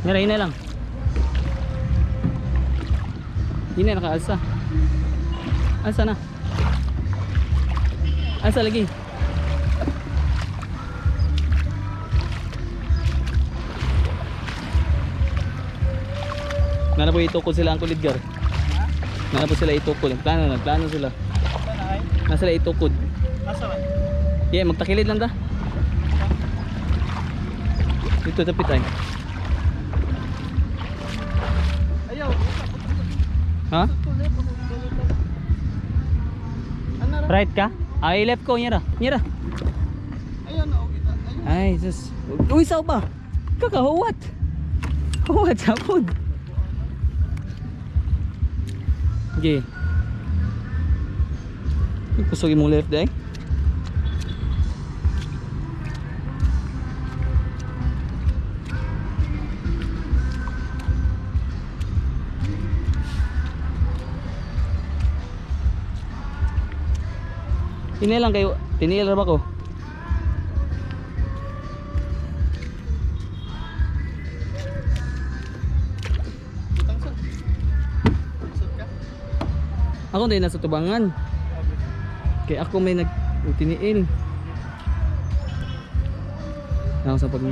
Mira, yun na lang. Yun na, nakaalsa. Alsa na. Alsa lagi. Nana po itukol sila ang Edgar. Nana po sila itukol. Plano sila. Nasa sila itukod. Nasa ba? Yeah, magtakilid lang da. Dito tapit ay. Ayaw. Ha? Right ka? Ay, left ko niya ra. Niya ra. Ayun na, kita. Ay, sus. Uy, sao ba? Kakahuwat. Huwat sa food. Okay. Kusogin mo left day. Tinil lang kayo. Tinil ba ko? Ako din nasa tubangan. Kaya ako may tiniil. Ako sa pag